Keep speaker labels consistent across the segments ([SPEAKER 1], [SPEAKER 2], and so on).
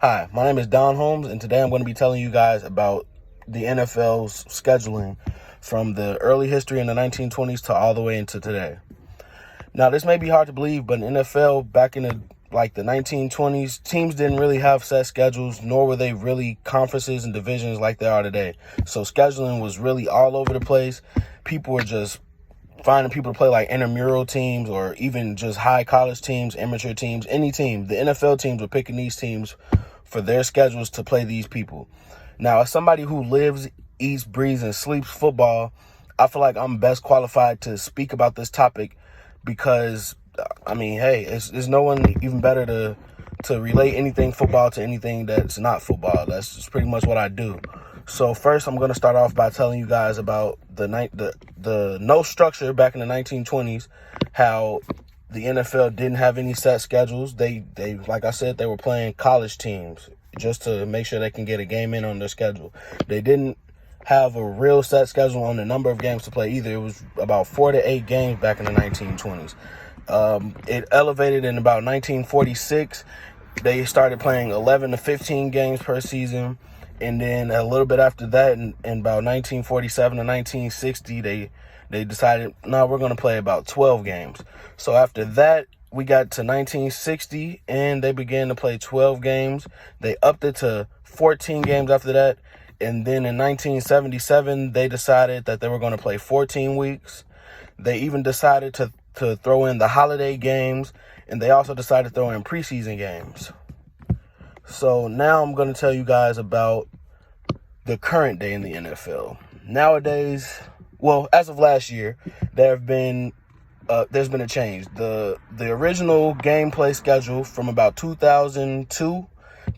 [SPEAKER 1] Hi, my name is Don Holmes, and today I'm going to be telling you guys about the NFL's scheduling from the early history in the 1920s to all the way into today. Now, this may be hard to believe, but in NFL back in the 1920s, teams didn't really have set schedules, nor were they really conferences and divisions like they are today. So scheduling was really all over the place. People were just finding people to play like intramural teams or even just high college teams, amateur teams, any team. The NFL teams were picking these teams for their schedules to play these people. Now, as somebody who lives, eats, breathes, and sleeps football, I feel like I'm best qualified to speak about this topic because, there's no one even better to relate anything football to anything that's not football. That's just pretty much what I do. So first, I'm going to start off by telling you guys about the no structure back in the 1920s, how the NFL didn't have any set schedules. They like I said, they were playing college teams just to make sure they can get a game in on their schedule. They didn't have a real set schedule on the number of games to play either. It was about 4 to 8 games back in the 1920s. It elevated in about 1946. They started playing 11 to 15 games per season. And then a little bit after that, in about 1947 to 1960, they decided, no, we're going to play about 12 games. So after that, we got to 1960, and they began to play 12 games. They upped it to 14 games after that. And then in 1977, they decided that they were going to play 14 weeks. They even decided to throw in the holiday games, and they also decided to throw in preseason games. So now I'm going to tell you guys about the current day in the NFL. Nowadays, well, as of last year, there's been a change. The original gameplay schedule from about 2002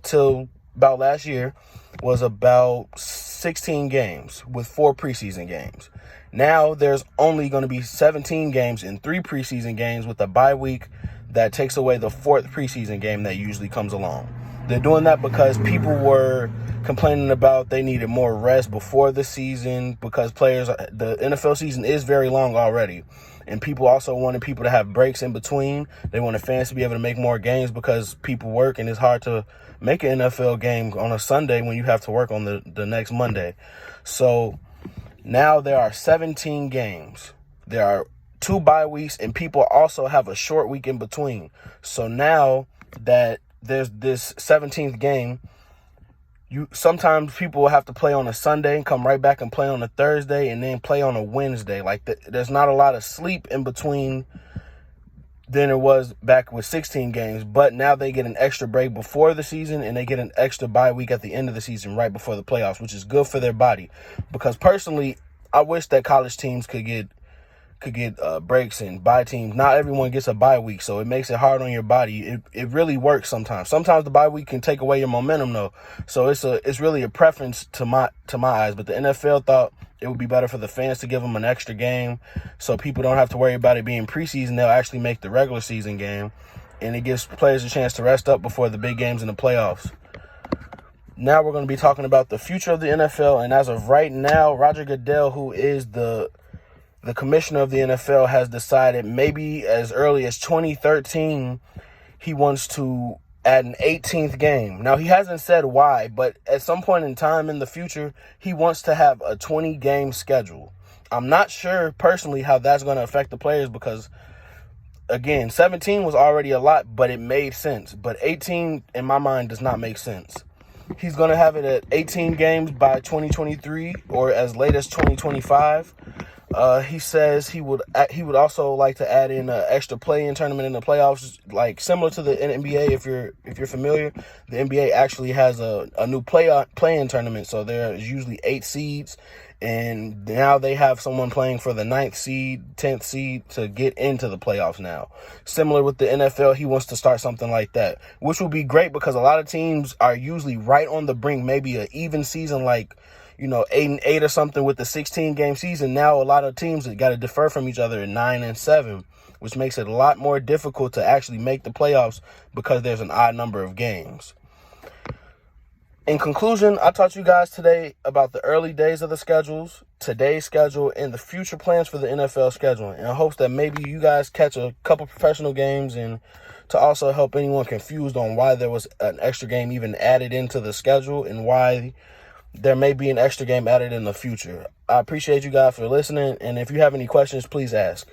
[SPEAKER 1] till about last year was about 16 games with 4 preseason games. Now there's only going to be 17 games and 3 preseason games with a bye week that takes away the 4th preseason game that usually comes along. They're doing that because people were complaining about they needed more rest before the season because the NFL season is very long already. And people also wanted people to have breaks in between. They wanted fans to be able to make more games because people work and it's hard to make an NFL game on a Sunday when you have to work on the next Monday. So now there are 17 games. There are 2 bye weeks and people also have a short week in between. So now that there's this 17th game, sometimes people will have to play on a Sunday and come right back and play on a Thursday and then play on a Wednesday. There's not a lot of sleep in between than there was back with 16 games, but now they get an extra break before the season and they get an extra bye week at the end of the season right before the playoffs, which is good for their body. Because personally, I wish that college teams could get breaks and bye teams. Not everyone gets a bye week, so it makes it hard on your body. It really works sometimes. Sometimes the bye week can take away your momentum though. So it's really a preference to my eyes. But the NFL thought it would be better for the fans to give them an extra game, so people don't have to worry about it being preseason. They'll actually make the regular season game, and it gives players a chance to rest up before the big games in the playoffs. Now we're going to be talking about the future of the NFL, and as of right now, Roger Goodell, who is the commissioner of the NFL, has decided maybe as early as 2013, he wants to add an 18th game. Now, he hasn't said why, but at some point in time in the future, he wants to have a 20-game schedule. I'm not sure personally how that's going to affect the players because, again, 17 was already a lot, but it made sense. But 18, in my mind, does not make sense. He's going to have it at 18 games by 2023 or as late as 2025. He says he would also like to add in an extra play-in tournament in the playoffs, like similar to the NBA. If you're familiar, the NBA actually has a new play-in tournament. So there's usually 8 seeds, and now they have someone playing for the 9th seed, 10th seed to get into the playoffs now. Similar with the NFL, he wants to start something like that, which will be great because a lot of teams are usually right on the brink, maybe an even season like 8-8 or something with the 16-game season. Now a lot of teams got to defer from each other at 9-7, which makes it a lot more difficult to actually make the playoffs because there's an odd number of games. In conclusion, I taught you guys today about the early days of the schedules, today's schedule, and the future plans for the NFL schedule. In hopes that maybe you guys catch a couple professional games and to also help anyone confused on why there was an extra game even added into the schedule and why there may be an extra game added in the future. I appreciate you guys for listening, and if you have any questions, please ask.